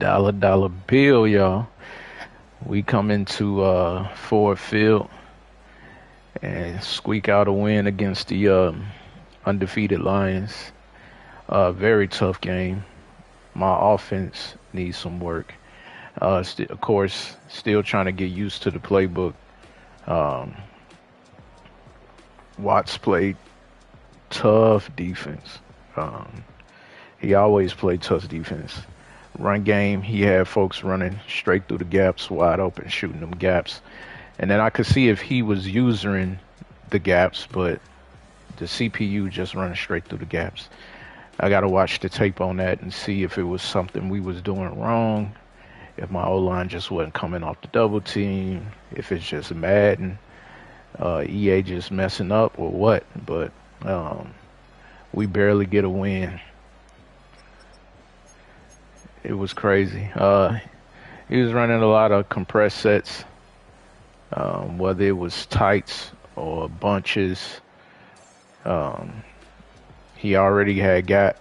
Dollar dollar bill, y'all. We come into Ford Field and squeak out a win against the undefeated Lions. Very tough game. My offense needs some work. Of course, still trying to get used to the playbook. Um, Watts played tough defense. Um, he always played tough defense. Run game, he had folks running straight through the gaps, wide open, shooting them gaps. And then I could see if he was using the gaps, but the CPU just running straight through the gaps. I got to watch the tape on that and see if it was something we was doing wrong, if my O line just wasn't coming off the double team, if it's just Madden, EA just messing up or what. But um, we barely get a win. It was crazy. He was running a lot of compressed sets, whether it was tights or bunches. Um, he already had got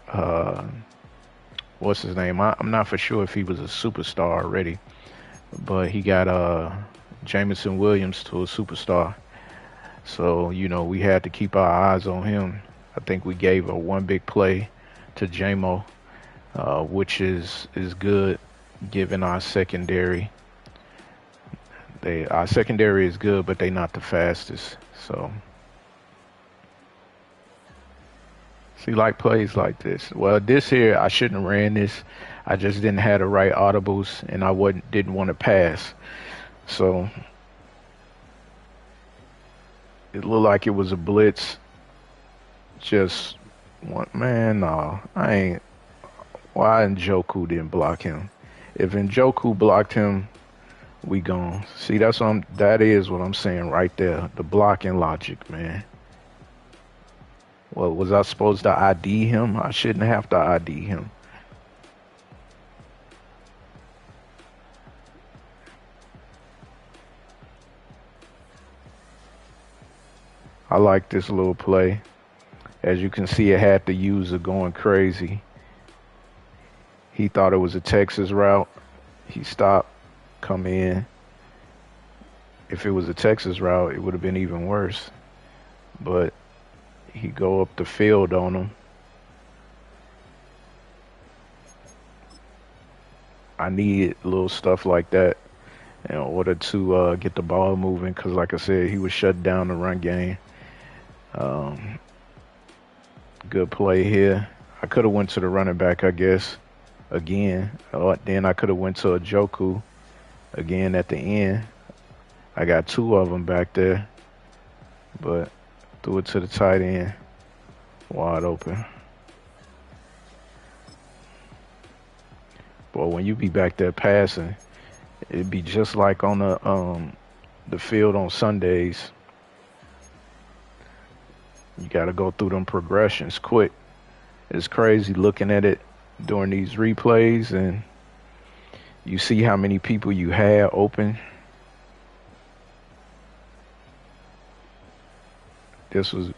what's his name? I'm not for sure if he was a superstar already, but he got Jameson Williams to a superstar. So we had to keep our eyes on him. I think we gave a one big play to JMO, which is good given our secondary. Our secondary is good, but they not the fastest. So see, like plays like this. Well, this here I shouldn't have ran this. I just didn't have the right audibles, and I wasn't didn't want to pass. So it looked like it was a blitz. Just one man. No, I ain't. Why Njoku didn't block him? If Njoku blocked him, we gone. See, that is what I'm saying right there. The blocking logic, man. Well, was I supposed to ID him? I shouldn't have to ID him. I like this little play. As you can see, it had the user going crazy. He thought it was a Texas route. He stopped, come in. If it was a Texas route, it would have been even worse. But he go up the field on him. I need little stuff like that in order to get the ball moving. Because, like I said, he was shut down the run game. Um, Good play here. I could have went to the running back, I guess, again. Then I could have went to a Joku again at the end. I got two of them back there, but threw it to the tight end, wide open. Boy, when you be back there passing, it'd be just like on the field on Sundays. You got to go through them progressions quick. It's crazy looking at it during these replays, and you see how many people you had open. This was a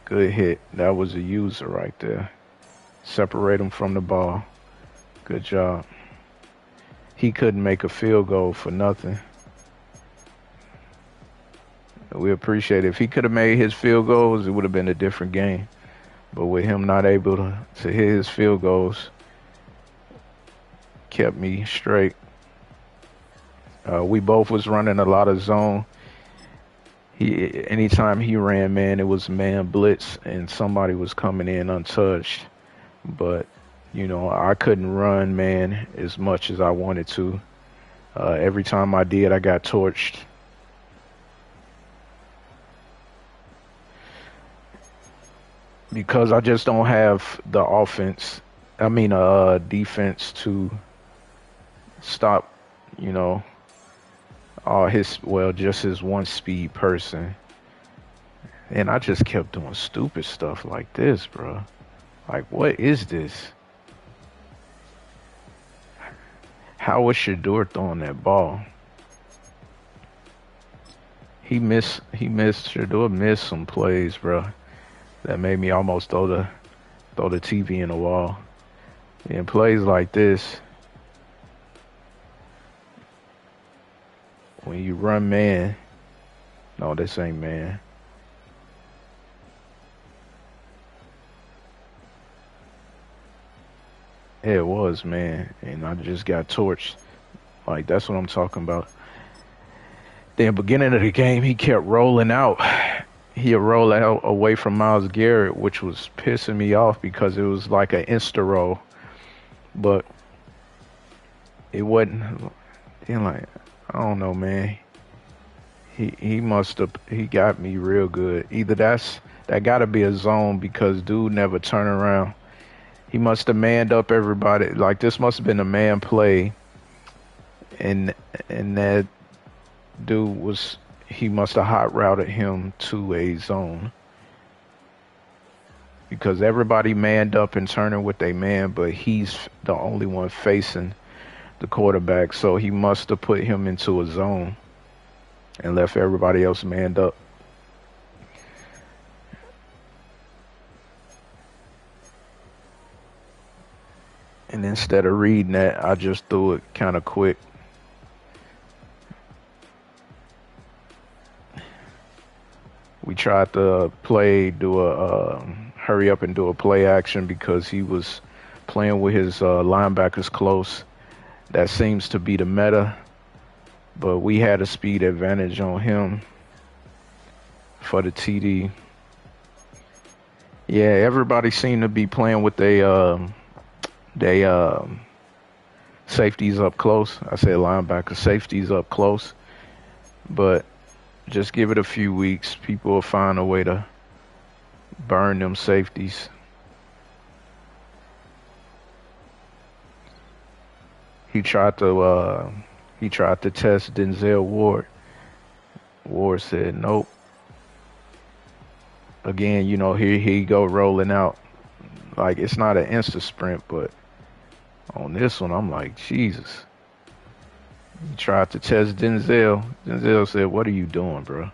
good hit. That was a user right there. Separate him from the ball. Good job. He couldn't make a field goal for nothing. We appreciate it. If he could have made his field goals, it would have been a different game. But with him not able to hit his field goals, kept me straight. We both was running a lot of zone. Anytime he ran, man, it was man blitz, and somebody was coming in untouched. But I couldn't run, man, as much as I wanted to. Every time I did, I got torched. Because I just don't have the defense to stop, you know, just his one speed person. And I just kept doing stupid stuff like this, bro. Like, what is this? How was Shador throwing that ball? Shador missed some plays, bro. That made me almost throw the TV in the wall. And plays like this, when you run man, no, this ain't man. Yeah, it was man, and I just got torched. Like that's what I'm talking about. Then beginning of the game, he kept rolling out. He'd roll out away from Miles Garrett, which was pissing me off because it was like an insta roll, but it wasn't. Then like I don't know, man. He must have he got me real good. Either that got to be a zone because dude never turn around. He must have manned up everybody. Like this must have been a man play, and that dude was he must have hot routed him to a zone because everybody manned up and turning with a man, but he's the only one facing the quarterback, so he must have put him into a zone and left everybody else manned up. And instead of reading that, I just threw it kind of quick. We tried to do a hurry up and do a play action because he was playing with his linebackers close. That seems to be the meta, but we had a speed advantage on him for the TD. Yeah, everybody seemed to be playing with they safeties up close. I say linebacker safeties up close, but just give it a few weeks. People will find a way to burn them safeties. He tried to test Denzel Ward. Ward said nope. Again, here he go rolling out. Like it's not an instant sprint, but on this one, I'm like, Jesus. He tried to test Denzel. Denzel said, "What are you doing, bro?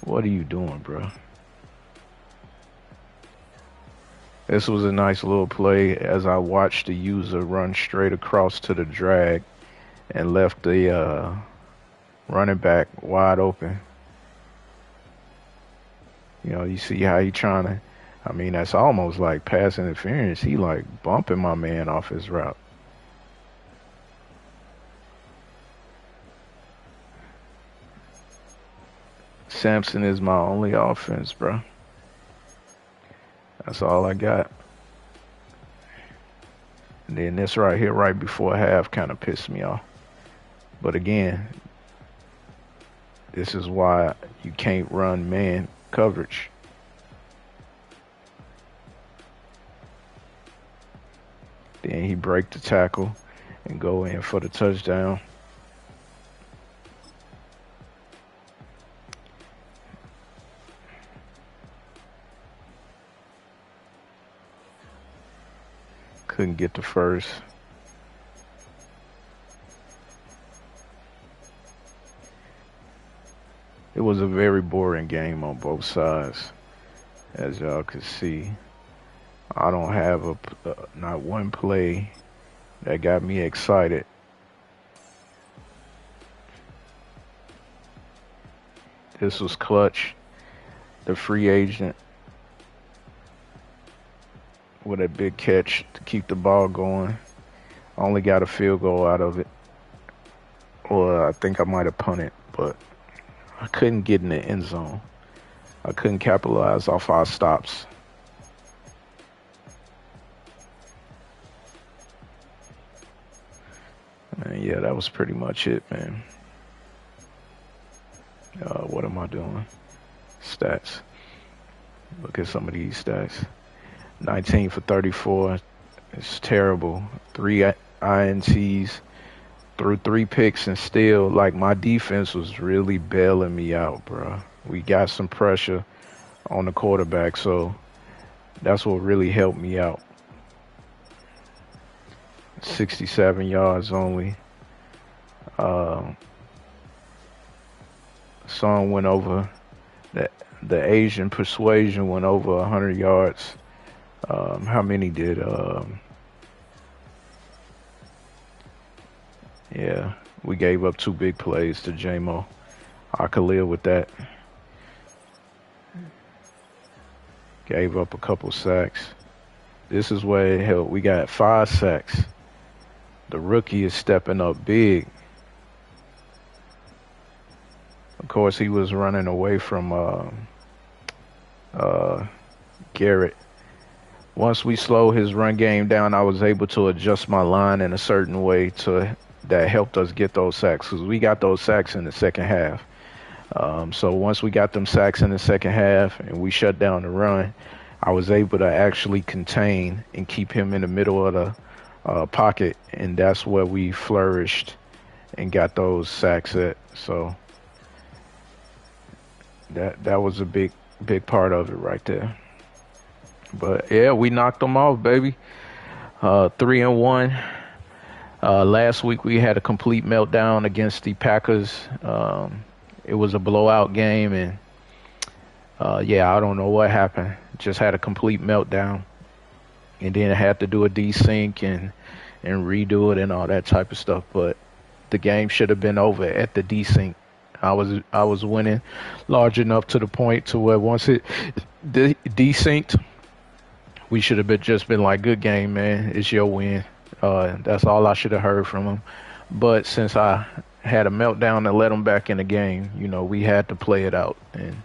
What are you doing, bro?" This was a nice little play as I watched the user run straight across to the drag and left the running back wide open. You see how he trying to. I mean, that's almost like pass interference. He like bumping my man off his route. Samson is my only offense, bro. That's all I got. And then this right here, right before half, kind of pissed me off. But again, this is why you can't run man coverage. Then he break the tackle and go in for the touchdown. Couldn't get the first. It was a very boring game on both sides, as y'all could see. I don't have not one play that got me excited. This was clutch. The free agent with a big catch to keep the ball going. Only got a field goal out of it. Or I think I might have punted, but I couldn't get in the end zone. I couldn't capitalize off our stops. And yeah, that was pretty much it, man. What am I doing? Stats. Look at some of these stats. 19 for 34. It's terrible. 3 INTs. Threw 3 picks and still, like, my defense was really bailing me out, bro. We got some pressure on the quarterback, so that's what really helped me out. 67 yards only. Song went over. The Asian Persuasion went over 100 yards. How many did? Yeah, We gave up two big plays to JMO. I could live with that. Gave up a couple sacks. This is where it helped. We got 5 sacks. The rookie is stepping up big. Of course, he was running away from Garrett. Once we slowed his run game down, I was able to adjust my line in a certain way that helped us get those sacks, because we got those sacks in the second half. So once we got them sacks in the second half and we shut down the run, I was able to actually contain and keep him in the middle of the pocket, and that's where we flourished and got those sacks at. So that was a big part of it right there. But yeah, we knocked them off, baby. 3-1. Last week we had a complete meltdown against the Packers. It was a blowout game, and yeah, I don't know what happened. Just had a complete meltdown, and then I had to do a desync and redo it and all that type of stuff. But the game should have been over at the desync. I was winning large enough to the point to where once it desynced, we should have just been like, good game, man. It's your win. That's all I should have heard from him. But since I had a meltdown and let him back in the game, we had to play it out and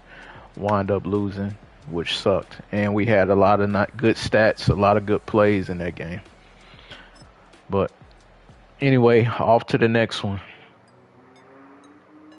wind up losing, which sucked. And we had a lot of not good stats, a lot of good plays in that game. But anyway, off to the next one.